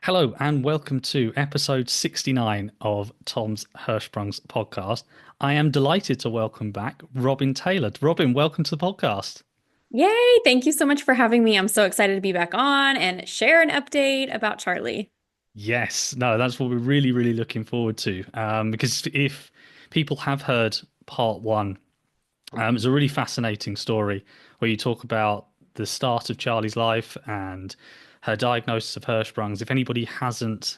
Hello and welcome to episode 69 of Tom's Hirschsprung's podcast. I am delighted to welcome back Robyn Taylor. Robyn, welcome to the podcast. Yay! Thank you so much for having me. I'm so excited to be back on and share an update about Charlie. Yes, no, that's what we're really looking forward to. Because if people have heard part one, it's a really fascinating story where you talk about the start of Charlie's life and her diagnosis of Hirschsprung's. If anybody hasn't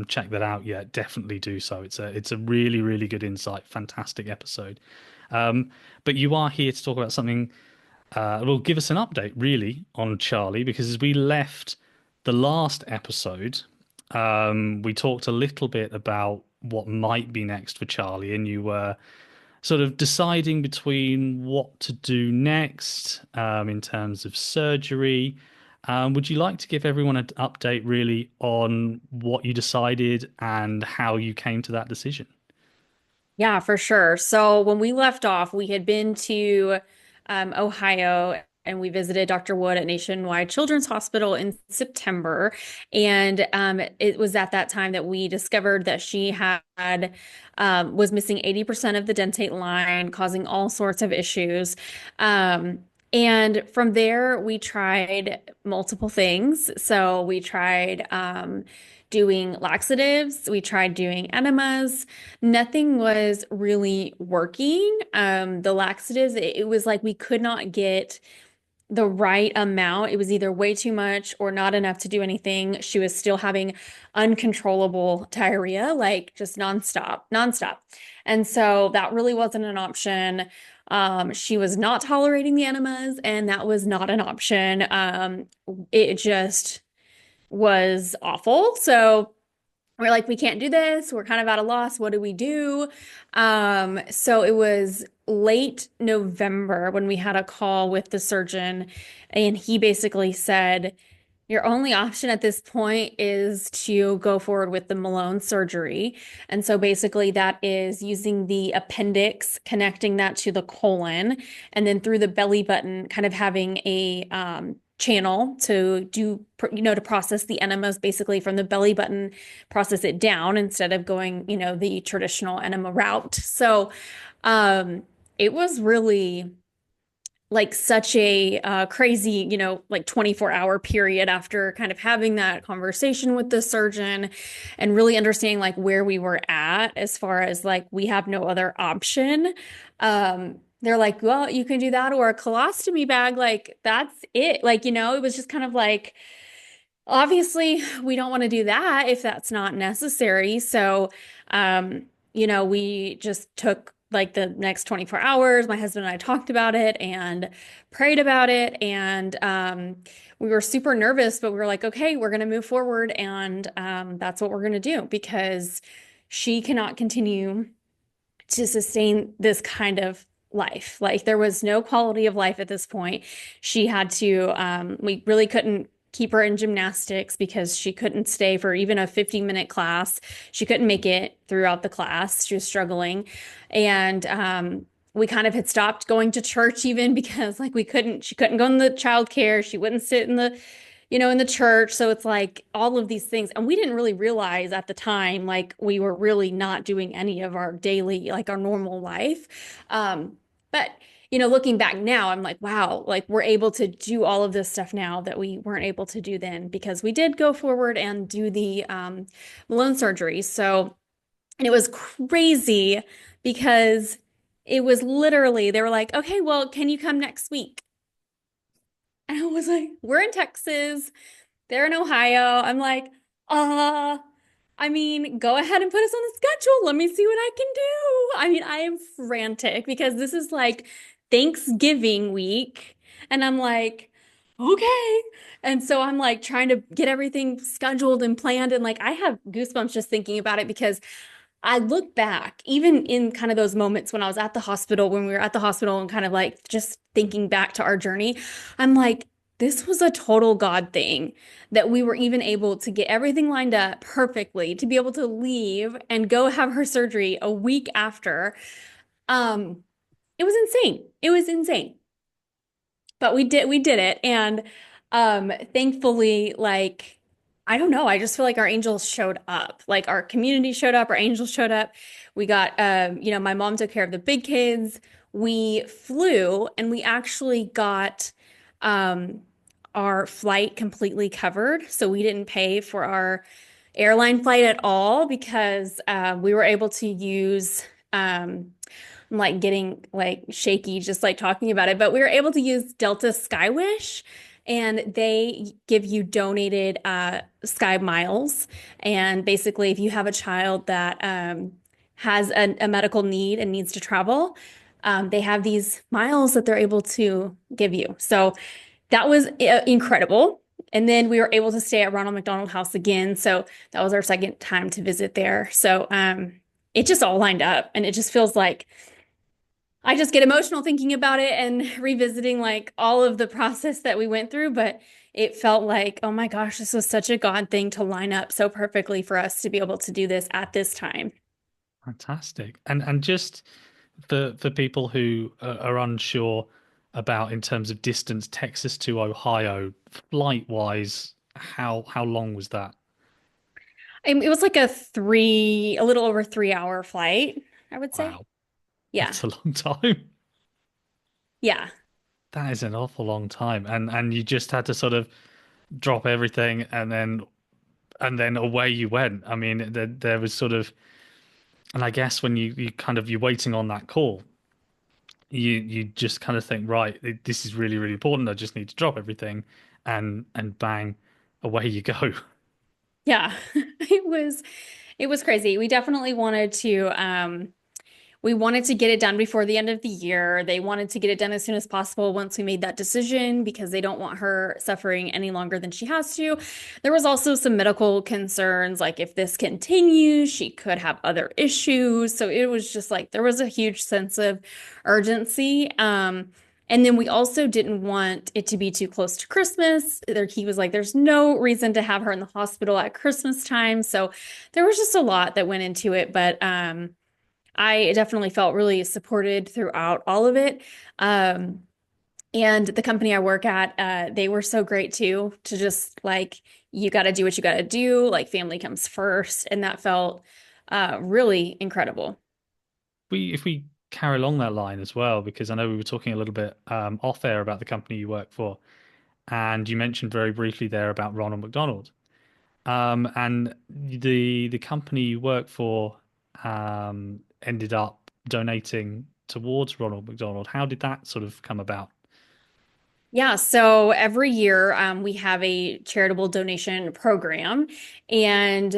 checked that out yet, definitely do so. It's a really good insight, fantastic episode. Um, but you are here to talk about something. Will give us an update really on Charlie because as we left the last episode, we talked a little bit about what might be next for Charlie, and you were sort of deciding between what to do next in terms of surgery. Would you like to give everyone an update really on what you decided and how you came to that decision? Yeah, for sure. So when we left off, we had been to Ohio and we visited Dr. Wood at Nationwide Children's Hospital in September. And it was at that time that we discovered that she had was missing 80% of the dentate line, causing all sorts of issues. And from there, we tried multiple things. So we tried doing laxatives, we tried doing enemas. Nothing was really working. The laxatives, it was like we could not get the right amount. It was either way too much or not enough to do anything. She was still having uncontrollable diarrhea, like just nonstop. And so that really wasn't an option. She was not tolerating the enemas, and that was not an option. It just was awful. So we're like, we can't do this. We're kind of at a loss. What do we do? So it was late November when we had a call with the surgeon, and he basically said, your only option at this point is to go forward with the Malone surgery. And so basically, that is using the appendix, connecting that to the colon, and then through the belly button, kind of having a channel to do, to process the enemas basically from the belly button, process it down instead of going, the traditional enema route. So it was really like such a crazy, like 24-hour period after kind of having that conversation with the surgeon and really understanding like where we were at as far as like we have no other option. They're like, well, you can do that or a colostomy bag. Like that's it. Like, it was just kind of like, obviously, we don't want to do that if that's not necessary. So, we just took like the next 24 hours. My husband and I talked about it and prayed about it. And we were super nervous, but we were like, okay, we're going to move forward. And that's what we're going to do because she cannot continue to sustain this kind of life. Like there was no quality of life at this point. She had to, we really couldn't keep her in gymnastics because she couldn't stay for even a 50-minute class. She couldn't make it throughout the class. She was struggling. And we kind of had stopped going to church even because like she couldn't go in the childcare. She wouldn't sit in the church. So it's like all of these things. And we didn't really realize at the time, like we were really not doing any of our daily, like our normal life. But looking back now, I'm like, wow, like we're able to do all of this stuff now that we weren't able to do then because we did go forward and do the Malone surgery. So, and it was crazy because it was literally, they were like, okay, well, can you come next week? And I was like, we're in Texas. They're in Ohio. I'm like, uh, I mean, go ahead and put us on the schedule. Let me see what I can do. I mean, I am frantic because this is like Thanksgiving week. And I'm like, okay. And so I'm like trying to get everything scheduled and planned. And like, I have goosebumps just thinking about it because I look back, even in kind of those moments when I was at the hospital, when we were at the hospital and kind of like just thinking back to our journey, I'm like, this was a total God thing that we were even able to get everything lined up perfectly to be able to leave and go have her surgery a week after. Um, it was insane. It was insane. But we did it. And thankfully, like I don't know. I just feel like our angels showed up. Like our community showed up, our angels showed up. We got, my mom took care of the big kids. We flew and we actually got um, our flight completely covered. So we didn't pay for our airline flight at all because we were able to use, I'm like getting like shaky just like talking about it, but we were able to use Delta Skywish and they give you donated Sky Miles. And basically, if you have a child that has a medical need and needs to travel, they have these miles that they're able to give you. So that was incredible. And then we were able to stay at Ronald McDonald House again. So that was our second time to visit there. So it just all lined up. And it just feels like I just get emotional thinking about it and revisiting like all of the process that we went through. But it felt like, oh my gosh, this was such a God thing to line up so perfectly for us to be able to do this at this time. Fantastic. And just for people who are unsure about in terms of distance, Texas to Ohio, flight wise, how long was that? It was like a little over 3 hour flight, I would say. Wow, Yeah. that's a long time. Yeah. That is an awful long time. And you just had to sort of drop everything and then away you went. I mean, there was sort of, and I guess when you kind of you're waiting on that call, you just kind of think, right, this is really, really important. I just need to drop everything and bang, away you go. Yeah. It was crazy. We wanted to get it done before the end of the year. They wanted to get it done as soon as possible once we made that decision because they don't want her suffering any longer than she has to. There was also some medical concerns, like if this continues, she could have other issues. So it was just like there was a huge sense of urgency. And then we also didn't want it to be too close to Christmas. He was like, there's no reason to have her in the hospital at Christmas time. So there was just a lot that went into it. But I definitely felt really supported throughout all of it. Um, and the company I work at, they were so great too, to just like, you got to do what you got to do. Like, family comes first. And that felt really incredible. If we carry along that line as well, because I know we were talking a little bit off air about the company you work for, and you mentioned very briefly there about Ronald McDonald. And the company you work for ended up donating towards Ronald McDonald. How did that sort of come about? Yeah, so every year we have a charitable donation program, and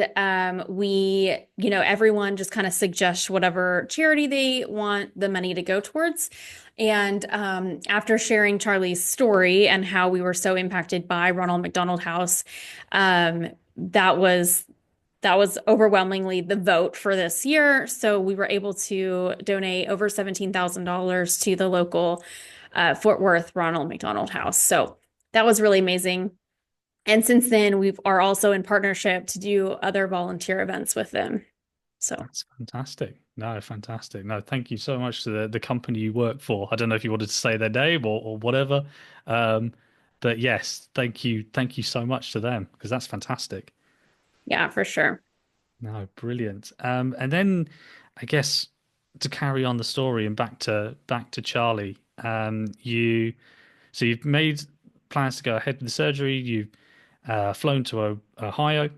everyone just kind of suggests whatever charity they want the money to go towards. And after sharing Charlie's story and how we were so impacted by Ronald McDonald House, um, that was overwhelmingly the vote for this year. So we were able to donate over $17,000 to the local Fort Worth Ronald McDonald House. So that was really amazing. And since then, we are also in partnership to do other volunteer events with them. So, That's fantastic. No, fantastic. No, thank you so much to the company you work for. I don't know if you wanted to say their name or whatever. Um, but yes, thank you so much to them because that's fantastic. yeah, for sure. No, brilliant. And then I guess to carry on the story and back to Charlie, you've made plans to go ahead with the surgery. You've flown to Ohio.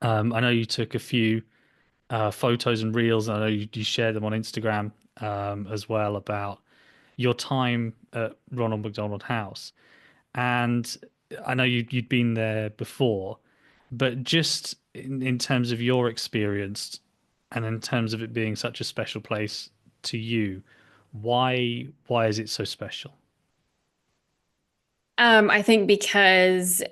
I know you took a few photos and reels. I know you shared them on Instagram as well about your time at Ronald McDonald House. And I know you'd been there before, but just in terms of your experience and in terms of it being such a special place to you, why is it so special? I think because,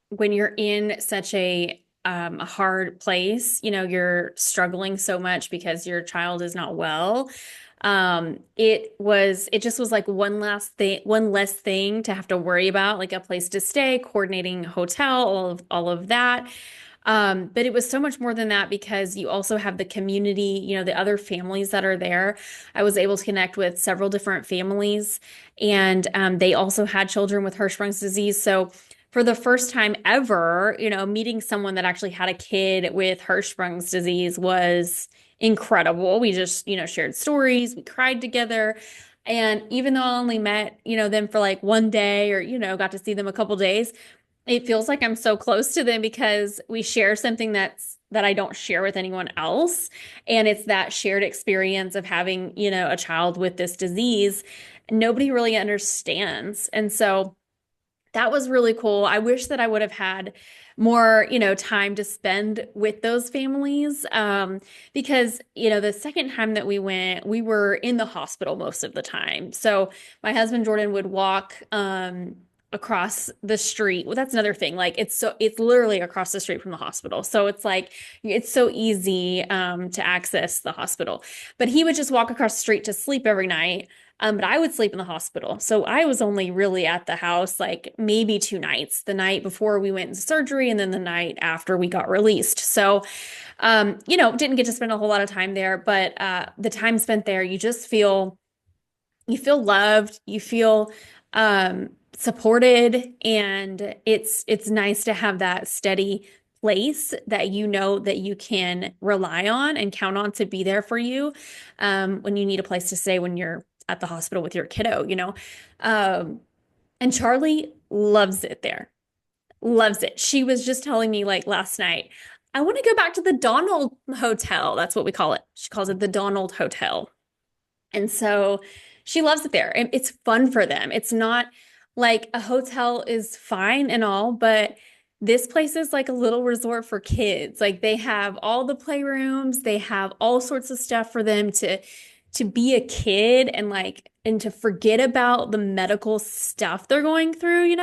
when you're in such a hard place, you're struggling so much because your child is not well. It just was like one less thing to have to worry about, like a place to stay, coordinating hotel, all of that. But it was so much more than that because you also have the community, the other families that are there. I was able to connect with several different families, and they also had children with Hirschsprung's disease. So for the first time ever, meeting someone that actually had a kid with Hirschsprung's disease was incredible. We just, shared stories, we cried together. And even though I only met, them for like one day or, got to see them a couple days, it feels like I'm so close to them because we share something that I don't share with anyone else. And it's that shared experience of having, a child with this disease. Nobody really understands. And so that was really cool. I wish that I would have had more, time to spend with those families. Because, the second time that we went, we were in the hospital most of the time. So my husband Jordan would walk, across the street. Well, that's another thing. Like it's literally across the street from the hospital. So it's like it's so easy to access the hospital. But he would just walk across the street to sleep every night. But I would sleep in the hospital. So I was only really at the house like maybe 2 nights, the night before we went into surgery and then the night after we got released. So didn't get to spend a whole lot of time there, but the time spent there, you feel loved, you feel supported, and it's nice to have that steady place that that you can rely on and count on to be there for you when you need a place to stay when you're at the hospital with your kiddo. And Charlee loves it there. Loves it. She was just telling me like last night, I want to go back to the Donald Hotel. That's what we call it. She calls it the Donald Hotel. And so she loves it there. And it's fun for them. It's not like a hotel is fine and all, but this place is like a little resort for kids. Like they have all the playrooms, they have all sorts of stuff for them to be a kid and to forget about the medical stuff they're going through,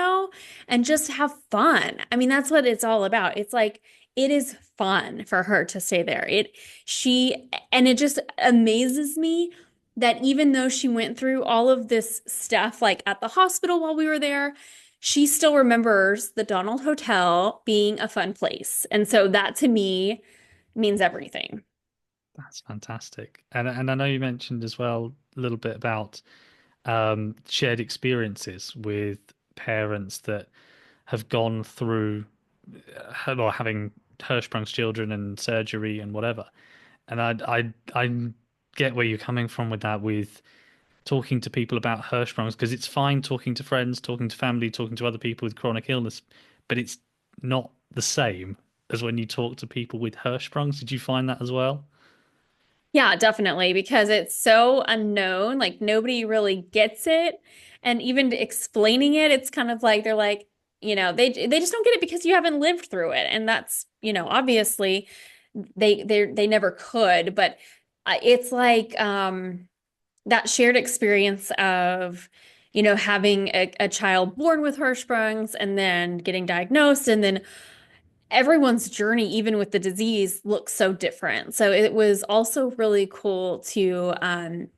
and just have fun. I mean, that's what it's all about. It's like it is fun for her to stay there. It just amazes me that even though she went through all of this stuff like at the hospital while we were there, she still remembers the Donald Hotel being a fun place. And so that to me means everything. That's fantastic. And I know you mentioned as well a little bit about shared experiences with parents that have gone through or having Hirschsprung's children and surgery and whatever. And I get where you're coming from with that, with talking to people about Hirschsprung's, because it's fine talking to friends, talking to family, talking to other people with chronic illness, but it's not the same as when you talk to people with Hirschsprung's. Did you find that as well? Yeah, definitely, because it's so unknown. Like nobody really gets it. And even explaining it, it's kind of like they're like, they just don't get it because you haven't lived through it. And that's, obviously they never could, but it's like that shared experience of having a child born with Hirschsprung's and then getting diagnosed and then everyone's journey, even with the disease, looks so different. So it was also really cool to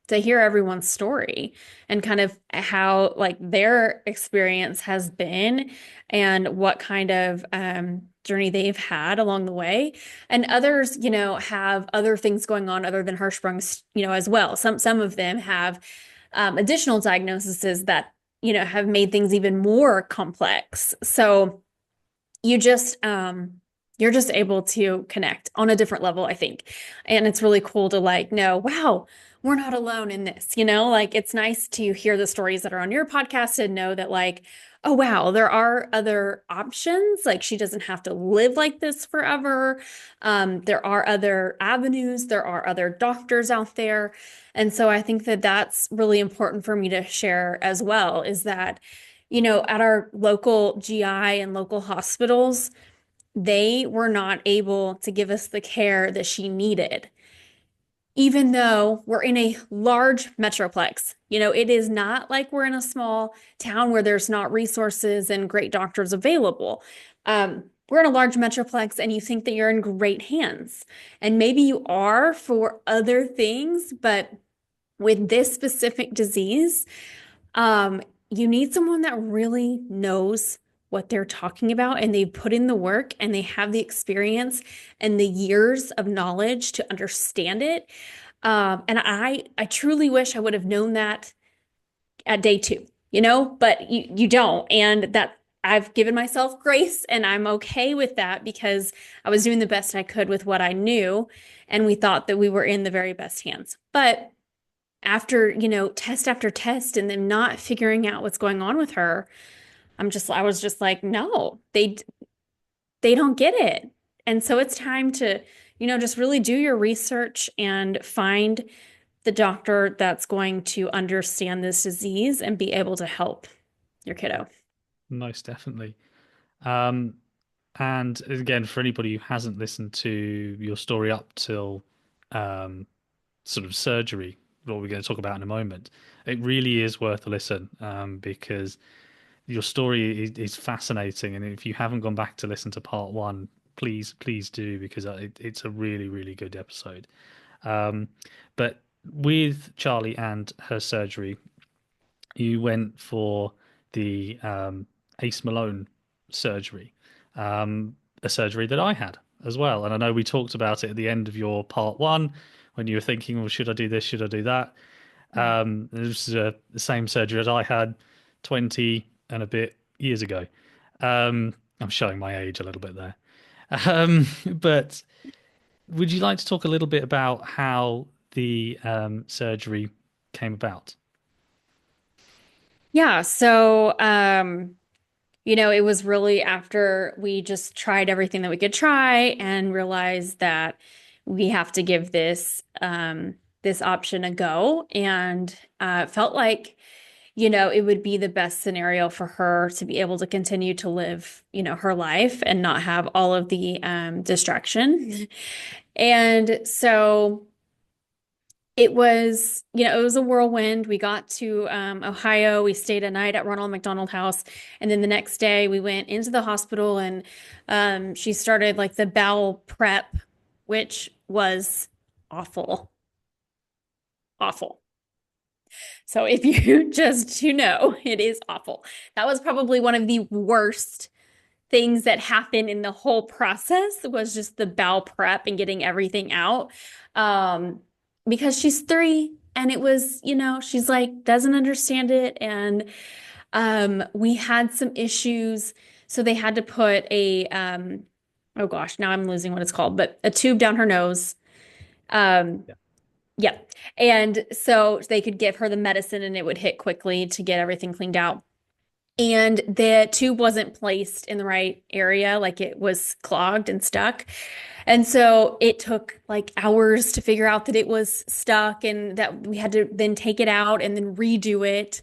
hear everyone's story and kind of how like their experience has been and what kind of journey they've had along the way. And others, have other things going on other than Hirschsprung's, as well. Some of them have additional diagnoses that, have made things even more complex. So you just you're just able to connect on a different level, I think. And it's really cool to like know, wow, we're not alone in this, like it's nice to hear the stories that are on your podcast and know that like, oh wow, there are other options. Like she doesn't have to live like this forever. There are other avenues, there are other doctors out there. And so I think that that's really important for me to share as well, is that at our local GI and local hospitals, they were not able to give us the care that she needed. Even though we're in a large metroplex, it is not like we're in a small town where there's not resources and great doctors available. We're in a large metroplex and you think that you're in great hands. And maybe you are for other things, but with this specific disease, you need someone that really knows what they're talking about and they've put in the work and they have the experience and the years of knowledge to understand it. And I truly wish I would have known that at day 2, but you don't. And I've given myself grace and I'm okay with that because I was doing the best I could with what I knew. And we thought that we were in the very best hands. But after, test after test and them not figuring out what's going on with her, I was just like, no, they don't get it. And so it's time to, just really do your research and find the doctor that's going to understand this disease and be able to help your kiddo. Most definitely. Um, and again, for anybody who hasn't listened to your story up till um, sort of surgery, what we're going to talk about in a moment, it really is worth a listen because your story is fascinating. And if you haven't gone back to listen to part one, please do because it's a really, really good episode. Um, but with Charlie and her surgery, you went for the Ace Malone surgery, a surgery that I had as well. And I know we talked about it at the end of your part one when you were thinking, well, should I do this? Should I do that? This is the same surgery that I had 20 and a bit years ago. I'm showing my age a little bit there. But would you like to talk a little bit about how the surgery came about? Yeah, so it was really after we just tried everything that we could try and realized that we have to give this option a go and felt like, it would be the best scenario for her to be able to continue to live, her life and not have all of the distraction. And so it was a whirlwind. We got to Ohio. We stayed a night at Ronald McDonald House. And then the next day we went into the hospital and she started like the bowel prep, which was awful, awful. So if you just, it is awful. That was probably one of the worst things that happened in the whole process was just the bowel prep and getting everything out. Um, because she's 3 and it was, she's like, doesn't understand it. And we had some issues. So they had to put oh gosh, now I'm losing what it's called, but a tube down her nose. Um, Yeah. yeah. And so they could give her the medicine and it would hit quickly to get everything cleaned out. And the tube wasn't placed in the right area, like it was clogged and stuck. And so it took like hours to figure out that it was stuck and that we had to then take it out and then redo it.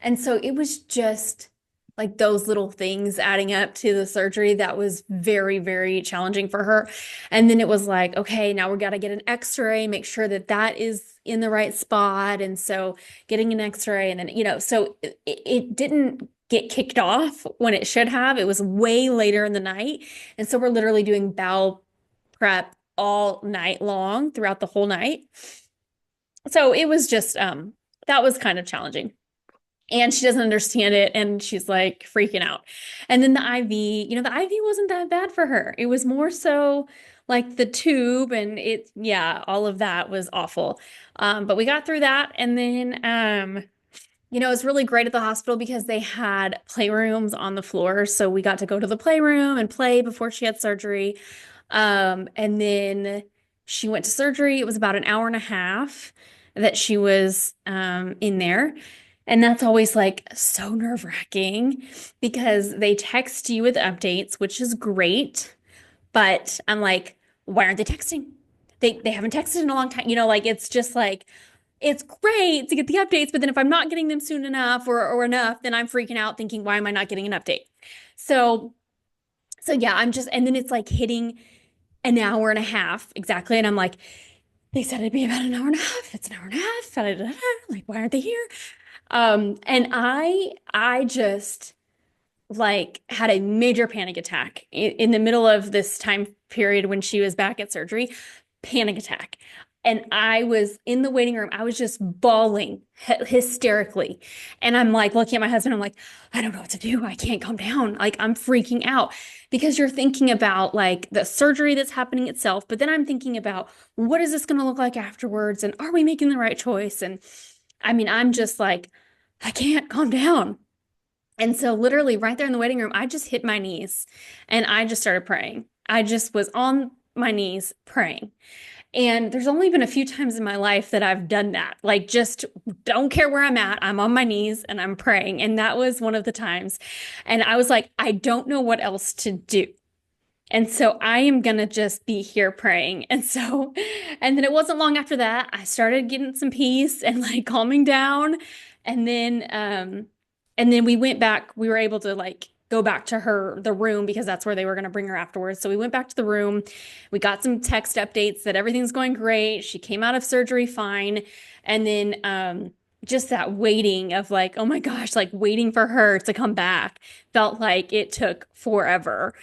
And so it was just like those little things adding up to the surgery that was very, very challenging for her. And then it was like, okay, now we got to get an x-ray, make sure that that is in the right spot. And so getting an x-ray and then, so it didn't get kicked off when it should have. It was way later in the night. And so we're literally doing bowel prep all night long throughout the whole night. So it was just that was kind of challenging. And she doesn't understand it and she's like freaking out. And then the IV, the IV wasn't that bad for her. It was more so like the tube and yeah, all of that was awful. But we got through that and then it was really great at the hospital because they had playrooms on the floor. So we got to go to the playroom and play before she had surgery. And then she went to surgery. It was about an hour and a half that she was in there. And that's always like so nerve-wracking because they text you with updates, which is great. But I'm like, why aren't they texting? They haven't texted in a long time. Like it's just like it's great to get the updates, but then if I'm not getting them soon enough or enough, then I'm freaking out thinking, why am I not getting an update? So yeah, and then it's like hitting an hour and a half exactly. And I'm like, they said it'd be about an hour and a half. It's an hour and a half. Da, da, da, da. Like, why aren't they here? And I just like had a major panic attack in the middle of this time period when she was back at surgery, panic attack. And I was in the waiting room. I was just bawling hysterically. And I'm like looking at my husband. I'm like, I don't know what to do. I can't calm down. Like I'm freaking out because you're thinking about like the surgery that's happening itself. But then I'm thinking about what is this going to look like afterwards? And are we making the right choice? And I mean, I'm just like, I can't calm down. And so literally right there in the waiting room, I just hit my knees and I just started praying. I just was on my knees praying. And there's only been a few times in my life that I've done that. Like, just don't care where I'm at. I'm on my knees and I'm praying. And that was one of the times. And I was like, I don't know what else to do. And so I am going to just be here praying. And so, and then it wasn't long after that, I started getting some peace and like calming down. And then we went back, we were able to like go back to the room because that's where they were going to bring her afterwards. So we went back to the room. We got some text updates that everything's going great. She came out of surgery fine. And then, just that waiting of like, oh my gosh, like waiting for her to come back felt like it took forever.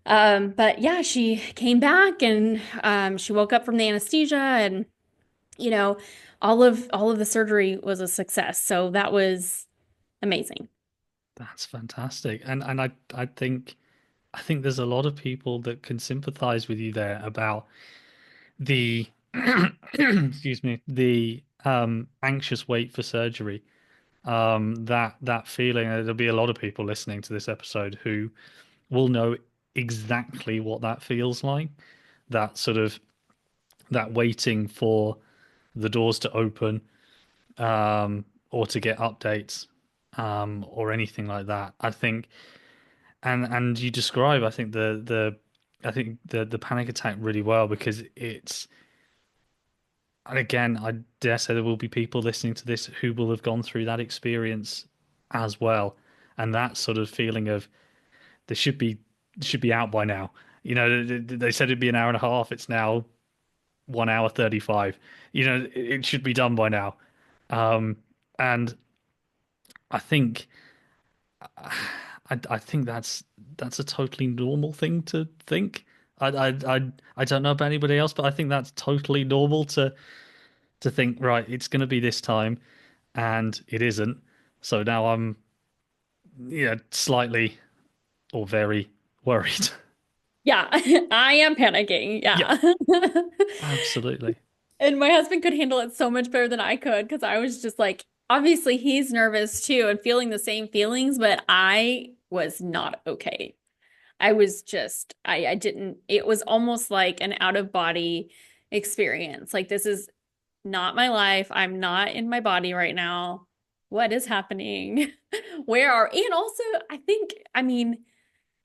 But yeah, she came back and she woke up from the anesthesia and you know, all of the surgery was a success. So that was amazing. That's fantastic. And I think there's a lot of people that can sympathize with you there about the excuse me, the anxious wait for surgery. That feeling, there'll be a lot of people listening to this episode who will know exactly what that feels like. That sort of that waiting for the doors to open, or to get updates, or anything like that. I think, and you describe, I think the panic attack really well because it's, and again, I dare say there will be people listening to this who will have gone through that experience as well, and that sort of feeling of they should be out by now. You know, they said it'd be an hour and a half. It's now 1 hour 35. You know, it should be done by now. Um, and I think I think that's a totally normal thing to think. I don't know about anybody else, but I think that's totally normal to think, right, it's going to be this time, and it isn't. So now I'm, yeah, slightly or very worried. Yeah, I am panicking. Yeah, Yeah. absolutely. And my husband could handle it so much better than I could because I was just like, obviously he's nervous too and feeling the same feelings, but I was not okay. I was just, I didn't, it was almost like an out of body experience. Like, this is not my life. I'm not in my body right now. What is happening? And also, I think, I mean,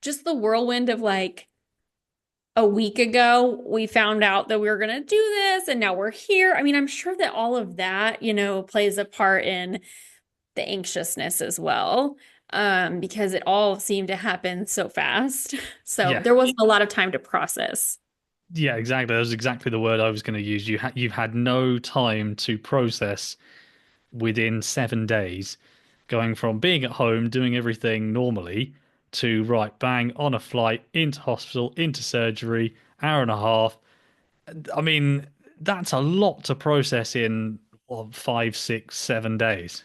just the whirlwind of like a week ago, we found out that we were going to do this and now we're here. I mean, I'm sure that all of that, plays a part in the anxiousness as well, because it all seemed to happen so fast. So Yeah, there wasn't a lot of time to process. yeah, exactly. That was exactly the word I was going to use. You've had no time to process within 7 days, going from being at home, doing everything normally, to right, bang, on a flight, into hospital, into surgery, hour and a half. I mean, that's a lot to process in what, 5, 6, 7 days.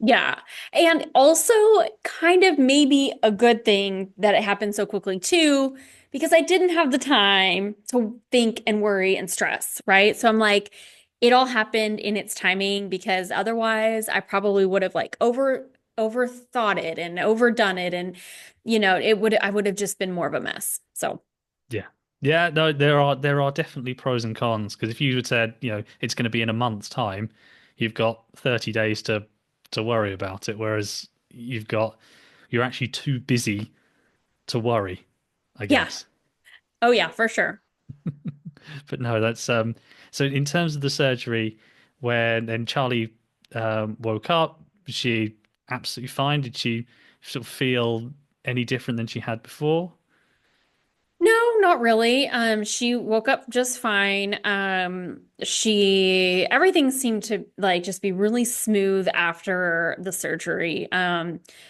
Yeah. And also, kind of maybe a good thing that it happened so quickly too, because I didn't have the time to think and worry and stress, right? So I'm like, it all happened in its timing because otherwise I probably would have like overthought it and overdone it and I would have just been more of a mess. So Yeah. Yeah, no, there are definitely pros and cons because if you had said, you know, it's going to be in a month's time, you've got 30 days to worry about it, whereas you're actually too busy to worry, I yeah. guess. Oh yeah, for sure. But no, that's so in terms of the surgery, when then Charlie woke up, was she absolutely fine? Did she sort of feel any different than she had before? No, not really. She woke up just fine. Everything seemed to like just be really smooth after the surgery.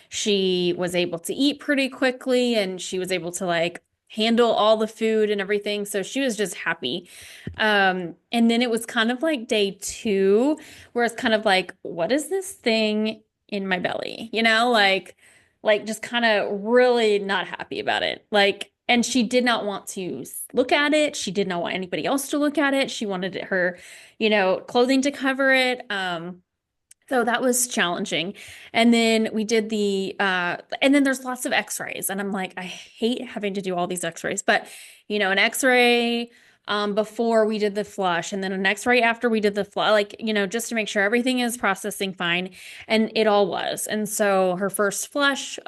She was able to eat pretty quickly and she was able to like handle all the food and everything. So she was just happy. And then it was kind of like day two, where it's kind of like, what is this thing in my belly? Like just kind of really not happy about it. Like, and she did not want to look at it. She did not want anybody else to look at it. She wanted her, clothing to cover it. So that was challenging. And then we did and then there's lots of x-rays. And I'm like, I hate having to do all these x-rays. But, an x-ray before we did the flush, and then an x-ray after we did the flush, like, just to make sure everything is processing fine. And it all was. And so her first flush,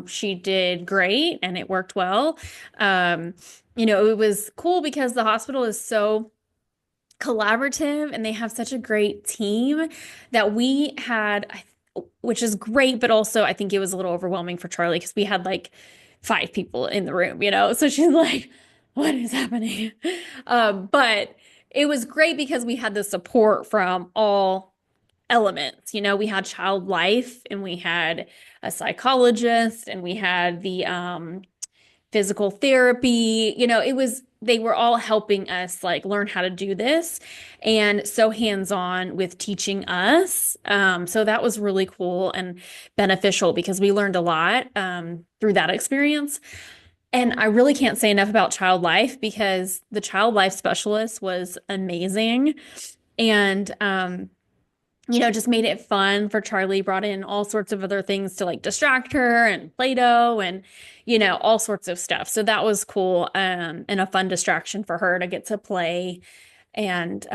she did great and it worked well. Um, it was cool because the hospital is so collaborative and they have such a great team that we had, which is great, but also I think it was a little overwhelming for Charlee because we had like 5 people in the room. So she's like, what is happening? But it was great because we had the support from all elements. We had child life and we had a psychologist and we had the physical therapy. They were all helping us like learn how to do this and so hands-on with teaching us. So that was really cool and beneficial because we learned a lot through that experience. And I really can't say enough about child life because the child life specialist was amazing. And just made it fun for Charlee, brought in all sorts of other things to like distract her and Play-Doh and, all sorts of stuff. So that was cool, and a fun distraction for her to get to play and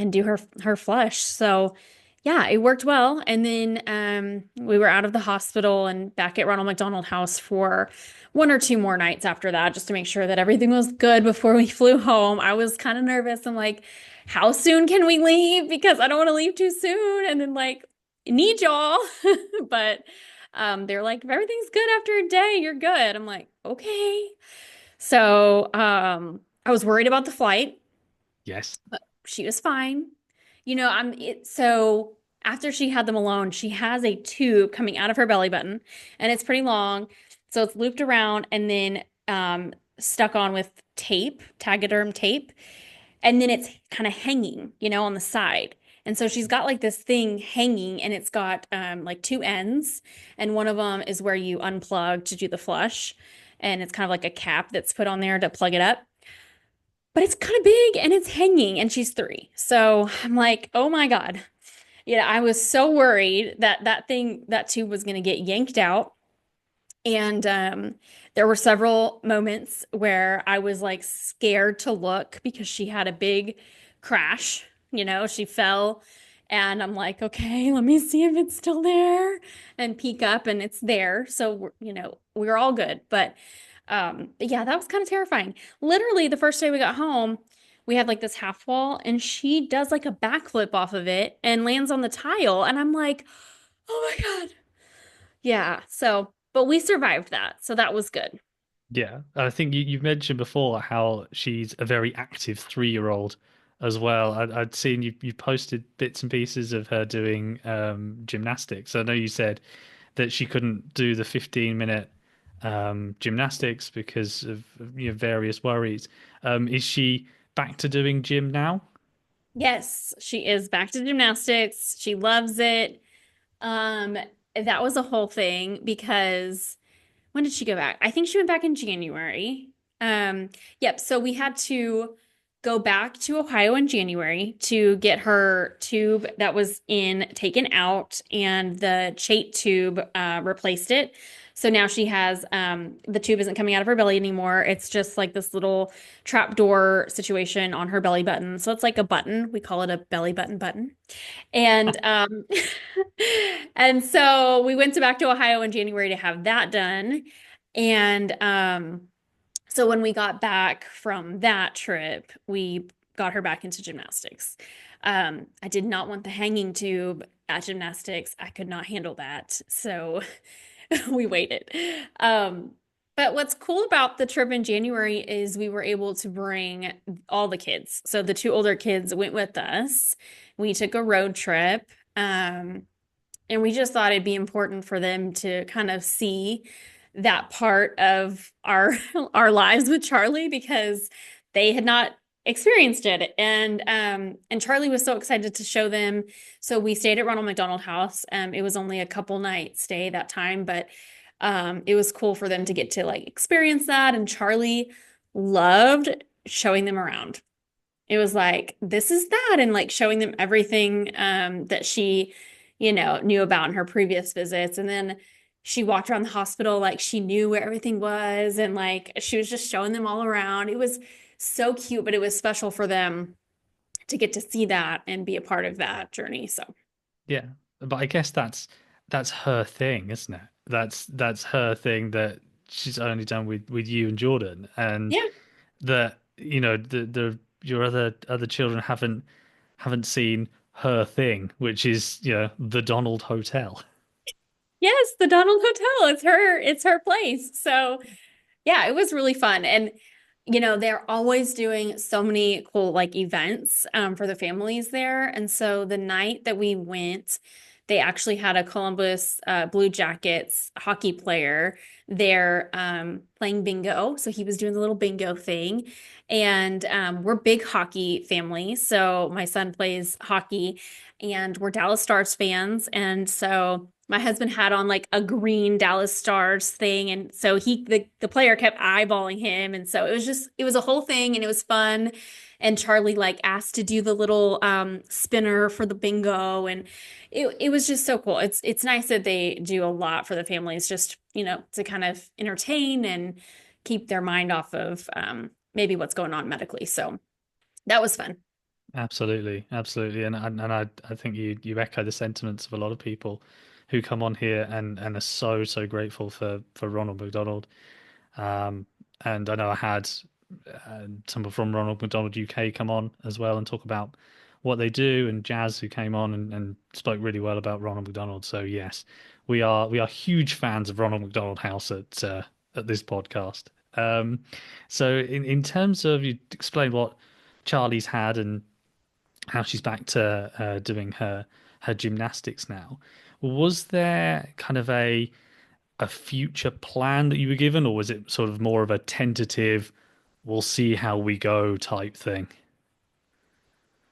do her flush. So yeah, it worked well. And then we were out of the hospital and back at Ronald McDonald House for 1 or 2 more nights after that, just to make sure that everything was good before we flew home. I was kind of nervous. I'm like, how soon can we leave? Because I don't want to leave too soon. And then like, need y'all. But they're like, if everything's good after a day, you're good. I'm like, okay. So I was worried about the flight, Yes. but she was fine. So after she had them alone, she has a tube coming out of her belly button and it's pretty long. So it's looped around and then stuck on with tape, Tegaderm tape. And then it's kind of hanging, on the side. And so she's got like this thing hanging and it's got like 2 ends. And one of them is where you unplug to do the flush. And it's kind of like a cap that's put on there to plug it up. But it's kind of big and it's hanging and she's 3. So I'm like, oh my God. I was so worried that that tube was going to get yanked out. And there were several moments where I was like scared to look because she had a big crash. She fell. And I'm like, okay, let me see if it's still there and peek up and it's there. So, we're all good. But yeah, that was kind of terrifying. Literally, the first day we got home, we had like this half wall and she does like a backflip off of it and lands on the tile. And I'm like, oh my God. Yeah. So, but we survived that. So that was good. Yeah, I think you've mentioned before how she's a very active 3-year-old as well. I'd seen you posted bits and pieces of her doing gymnastics. I know you said that she couldn't do the 15-minute gymnastics because of various worries. Is she back to doing gym now? Yes, she is back to gymnastics. She loves it. Um, that was a whole thing because when did she go back? I think she went back in January. Yep. So we had to go back to Ohio in January to get her tube that was in taken out and the Chait tube replaced it. So now she has the tube isn't coming out of her belly anymore. It's just like this little trap door situation on her belly button. So it's like a button. We call it a belly button button. And and so we went to back to Ohio in January to have that done. And so when we got back from that trip, we got her back into gymnastics. I did not want the hanging tube at gymnastics. I could not handle that. So we waited. Um, but what's cool about the trip in January is we were able to bring all the kids. So the 2 older kids went with us. We took a road trip. And we just thought it'd be important for them to kind of see that part of our lives with Charlee because they had not experienced it. And Charlee was so excited to show them. So we stayed at Ronald McDonald House. It was only a couple night stay that time, but it was cool for them to get to like experience that. And Charlee loved showing them around. It was like, this is that, and like showing them everything that she, knew about in her previous visits. And then she walked around the hospital like she knew where everything was, and like she was just showing them all around. It was so cute, but it was special for them to get to see that and be a part of that journey. So, Yeah, but I guess that's her thing, isn't it? That's her thing that she's only done with you and Jordan, and yeah. that the your other children haven't seen her thing, which is the Donald Hotel. Yes, the Donald Hotel. It's her place. So, yeah, it was really fun. And, they're always doing so many cool like events for the families there. And so the night that we went, they actually had a Columbus Blue Jackets hockey player there playing bingo. So he was doing the little bingo thing. And we're big hockey family. So my son plays hockey and we're Dallas Stars fans. And so my husband had on like a green Dallas Stars thing, and so the player kept eyeballing him, and so it was a whole thing, and it was fun. And Charlie like asked to do the little spinner for the bingo, and it was just so cool. It's nice that they do a lot for the families, just to kind of entertain and keep their mind off of maybe what's going on medically. So that was fun. Absolutely, absolutely, and I think you echo the sentiments of a lot of people who come on here and are so grateful for Ronald McDonald. Um, and I know I had someone from Ronald McDonald UK come on as well and talk about what they do, and Jazz who came on and spoke really well about Ronald McDonald. So yes, we are huge fans of Ronald McDonald House at this podcast. So in terms of you explained what Charlie's had and how she's back to doing her gymnastics now. Was there kind of a future plan that you were given, or was it sort of more of a tentative, we'll see how we go type thing?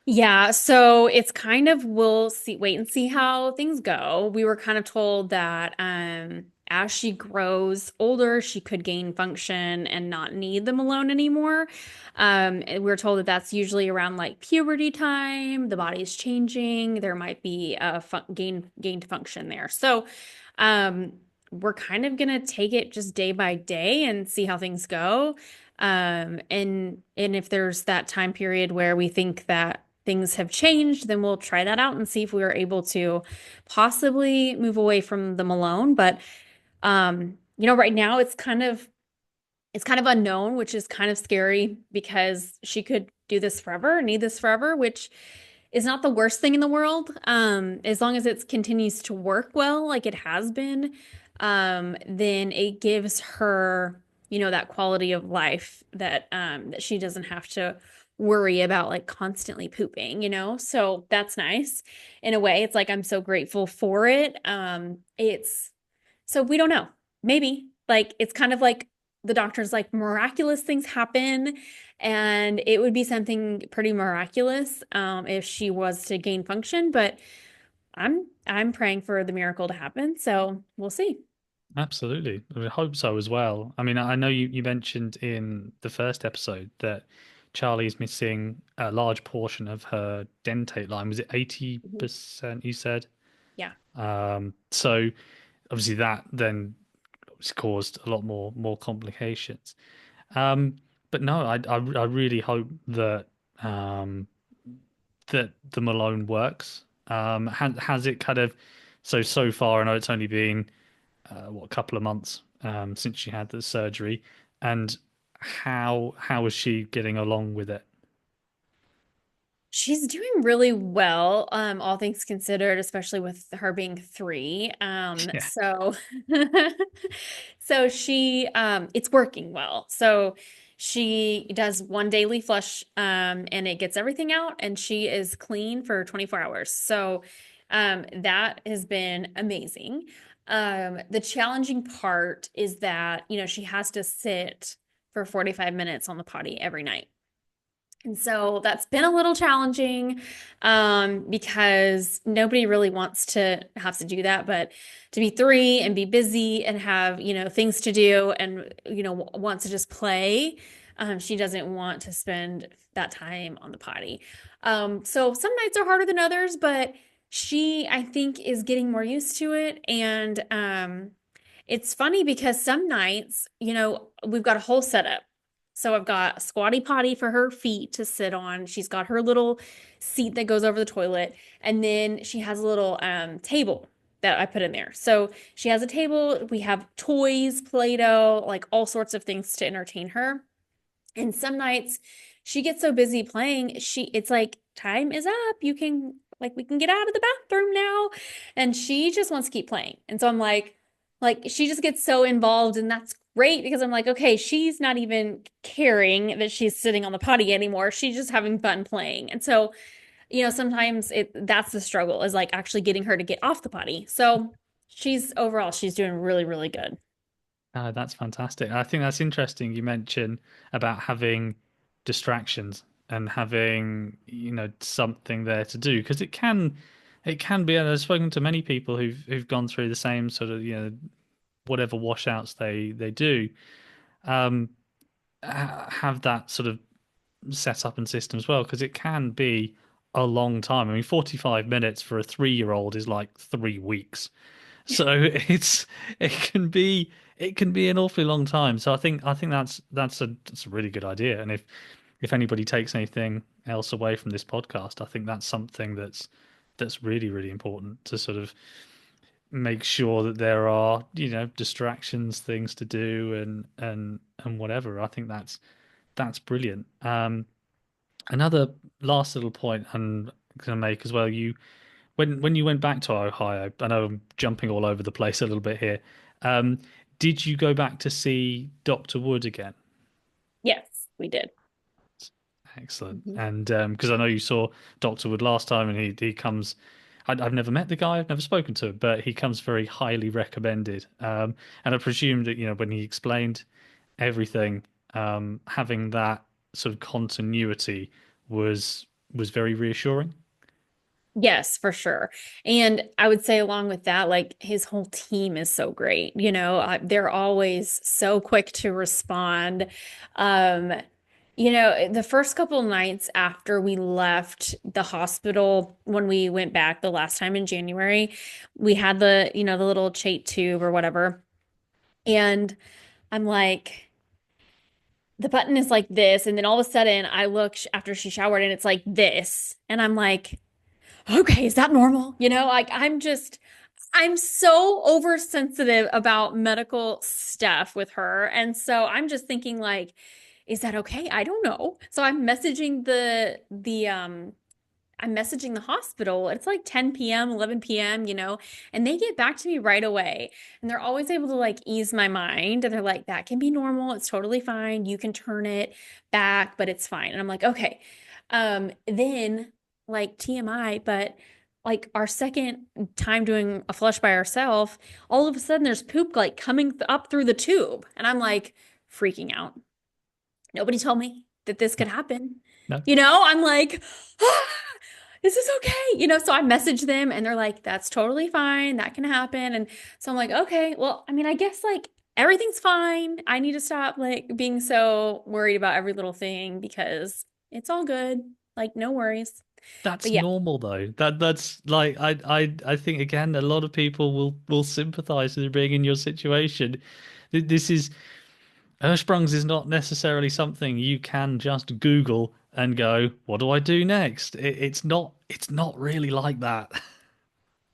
Yeah, so it's kind of wait and see how things go. We were kind of told that as she grows older, she could gain function and not need them alone anymore. And we're told that that's usually around like puberty time, the body's changing, there might be a gained function there. So um we're kind of gonna take it just day by day and see how things go. And if there's that time period where we think that things have changed, then we'll try that out and see if we are able to possibly move away from the Malone. But right now it's kind of unknown, which is kind of scary because she could do this forever, need this forever, which is not the worst thing in the world. As long as it continues to work well, like it has been, then it gives her, that quality of life that she doesn't have to worry about like constantly pooping. So that's nice in a way. It's like I'm so grateful for it. It's so we don't know. Maybe like it's kind of like the doctor's like miraculous things happen, and it would be something pretty miraculous if she was to gain function. But I'm praying for the miracle to happen, so we'll see. Absolutely. I hope so as well. I mean, I know you mentioned in the first episode that Charlie is missing a large portion of her dentate line. Was it Mhm. 80% you said? Yeah. So obviously that then it's caused a lot more complications. Um, but no, I really hope um, that the Malone works. Has it kind of so far? I know it's only been a couple of months since she had the surgery, and how is she getting along with it? She's doing really well, all things considered, especially with her being 3. Yeah, So it's working well. So she does one daily flush, and it gets everything out, and she is clean for 24 hours. So, that has been amazing. The challenging part is that, she has to sit for 45 minutes on the potty every night. And so that's been a little challenging because nobody really wants to have to do that, but to be 3 and be busy and have, things to do and, wants to just play. She doesn't want to spend that time on the potty. So some nights are harder than others, but she, I think, is getting more used to it. And it's funny because some nights, we've got a whole setup. So I've got a squatty potty for her feet to sit on. She's got her little seat that goes over the toilet. And then she has a little table that I put in there. So she has a table. We have toys, Play-Doh, like all sorts of things to entertain her. And some nights she gets so busy playing, it's like time is up. We can get out of the bathroom now. And she just wants to keep playing. And so I'm like she just gets so involved and that's great because I'm like, okay, she's not even caring that she's sitting on the potty anymore. She's just having fun playing. And so, sometimes that's the struggle is like actually getting her to get off the potty. So she's doing really, really good. That's fantastic. I think that's interesting. You mentioned about having distractions and having, something there to do because it can be, and I've spoken to many people who've gone through the same sort of, whatever washouts they do, um, have that sort of setup and system as well because it can be a long time. I mean, 45 minutes for a 3-year-old is like 3 weeks. So it can be an awfully long time. So I think that's a really good idea. And if anybody takes anything else away from this podcast, I think that's something that's really, really important to sort of make sure that there are, distractions, things to do and whatever. I think that's brilliant. Another last little point I'm going to make as well. When you went back to Ohio, I know I'm jumping all over the place a little bit here. Um, did you go back to see Dr. Wood again? Yes, we did. Excellent. Mhm. And because I know you saw Dr. Wood last time, and he comes. I've never met the guy, I've never spoken to him, but he comes very highly recommended. And I presume that when he explained everything, having that sort of continuity was very reassuring. Yes, for sure. And I would say along with that, like his whole team is so great. They're always so quick to respond. Um, the first couple nights after we left the hospital, when we went back the last time in January, we had the little Chait tube or whatever. And I'm like, the button is like this. And then all of a sudden I look after she showered and it's like this. And I'm like, okay, is that normal? Like I'm so oversensitive about medical stuff with her. And so I'm just thinking like, is that okay? I don't know. So I'm messaging the hospital. It's like 10 p.m., 11 p.m., and they get back to me right away. And they're always able to like ease my mind. And they're like, that can be normal. It's totally fine. You can turn it back, but it's fine. And I'm like, okay. Then like TMI, but like our second time doing a flush by ourselves, all of a sudden there's poop like coming up through the tube. And I'm like freaking out. Nobody told me that this could happen. No, I'm like, ah, is this okay? So I message them and they're like, that's totally fine. That can happen. And so I'm like, okay, well, I mean, I guess like everything's fine. I need to stop like being so worried about every little thing because it's all good. Like, no worries. But that's yeah, normal though. That's like I think again a lot of people will sympathize with being in your situation. This is Hirschsprung's is not necessarily something you can just Google and go, what do I do next? It's not really like that.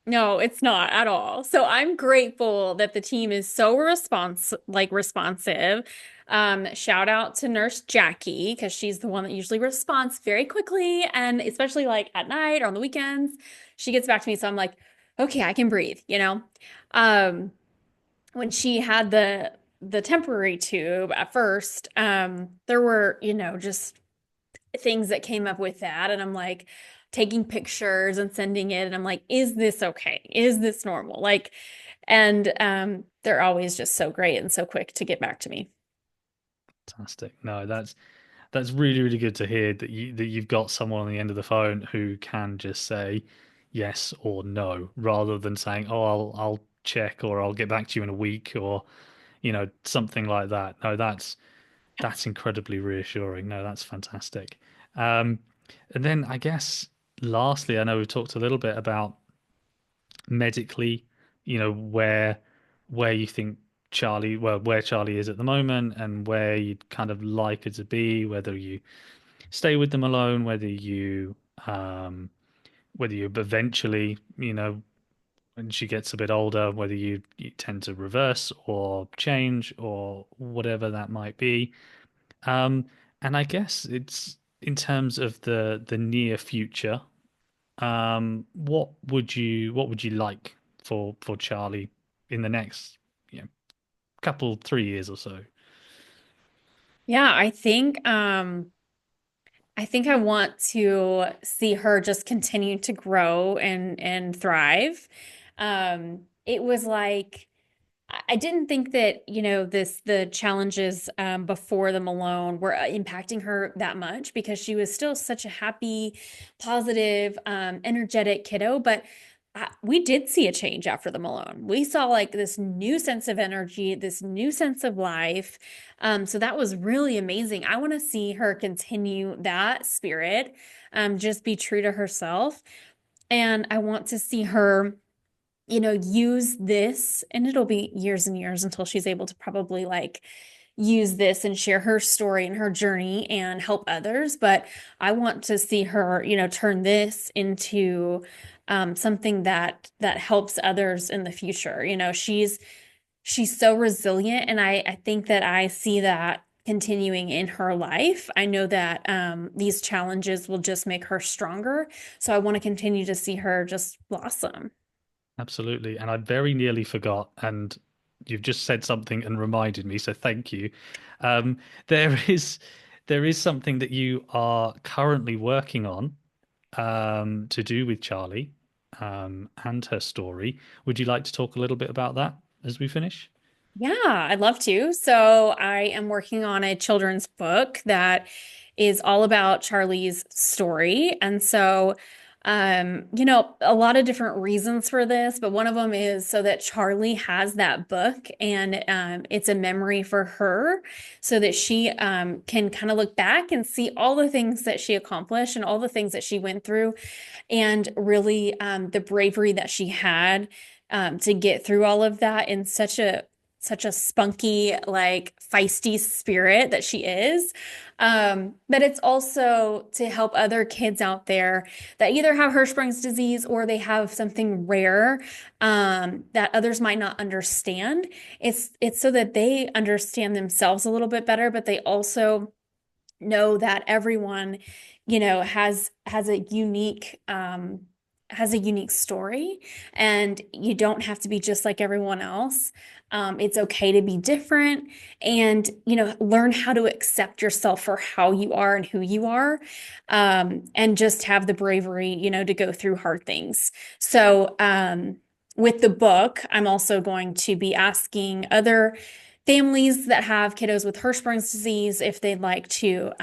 no, it's not at all. So I'm grateful that the team is so responsive. Shout out to Nurse Jackie because she's the one that usually responds very quickly and especially like at night or on the weekends, she gets back to me. So I'm like, okay, I can breathe. Um, when she had the temporary tube at first, there were, just things that came up with that. And I'm like taking pictures and sending it. And I'm like, is this okay? Is this normal? Like, and they're always just so great and so quick to get back to me. Fantastic. No, that's really, really good to hear that you've got someone on the end of the phone who can just say yes or no, rather than saying, "Oh, I'll check," or "I'll get back to you in a week," or something like that. No, that's incredibly reassuring. No, that's fantastic. Um, and then I guess lastly, I know we've talked a little bit about medically, where you think where Charlie is at the moment and where you'd kind of like her to be, whether you stay with them alone, um, whether you eventually, when she gets a bit older, whether you tend to reverse or change or whatever that might be. Um, and I guess it's in terms of the near future. What would you like for Charlie in the next, you know, couple 3 years or so? Yeah, I think I want to see her just continue to grow and thrive. It was like I didn't think that, the challenges before the Malone were impacting her that much because she was still such a happy, positive, energetic kiddo. But we did see a change after the Malone. We saw like this new sense of energy, this new sense of life. So that was really amazing. I want to see her continue that spirit, just be true to herself. And I want to see her use this, and it'll be years and years until she's able to probably like use this and share her story and her journey and help others. But I want to see her, turn this into something that helps others in the future. She's so resilient, and I think that I see that continuing in her life. I know that these challenges will just make her stronger. So I want to continue to see her just blossom. Absolutely. And I very nearly forgot, and you've just said something and reminded me, so thank you. Um, there is there is something that you are currently working on to do with Charlie and her story. Would you like to talk a little bit about that as we finish? Yeah, I'd love to. So I am working on a children's book that is all about Charlie's story. And so, a lot of different reasons for this, but one of them is so that Charlie has that book and it's a memory for her so that she can kind of look back and see all the things that she accomplished and all the things that she went through and really the bravery that she had to get through all of that in such a spunky, like feisty spirit that she is. But it's also to help other kids out there that either have Hirschsprung's disease or they have something rare that others might not understand. It's so that they understand themselves a little bit better, but they also know that everyone, has a unique story, and you don't have to be just like everyone else. It's okay to be different, and learn how to accept yourself for how you are and who you are, and just have the bravery, to go through hard things. So, with the book, I'm also going to be asking other families that have kiddos with Hirschsprung's disease if they'd like to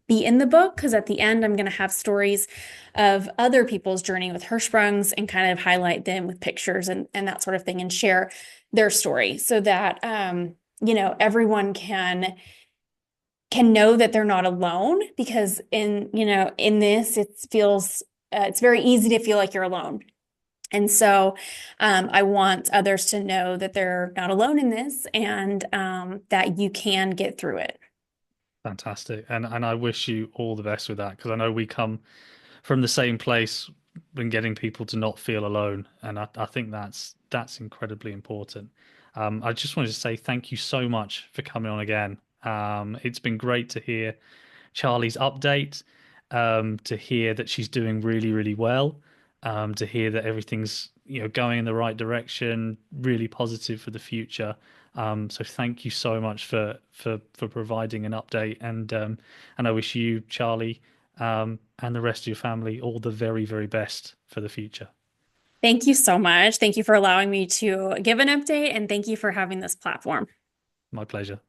be in the book, because at the end, I'm going to have stories of other people's journey with Hirschsprung's and kind of highlight them with pictures and that sort of thing and share their story so that, everyone can know that they're not alone because in this, it's very easy to feel like you're alone. And so I want others to know that they're not alone in this and that you can get through it. Fantastic. And I wish you all the best with that because I know we come from the same place when getting people to not feel alone. And I think that's incredibly important. I just wanted to say thank you so much for coming on again. It's been great to hear Charlie's update, to hear that she's doing really, really well, to hear that everything's going in the right direction, really positive for the future. So thank you so much for providing an update, and I wish you, Charlie, and the rest of your family all the very, very best for the future. Thank you so much. Thank you for allowing me to give an update, and thank you for having this platform. My pleasure.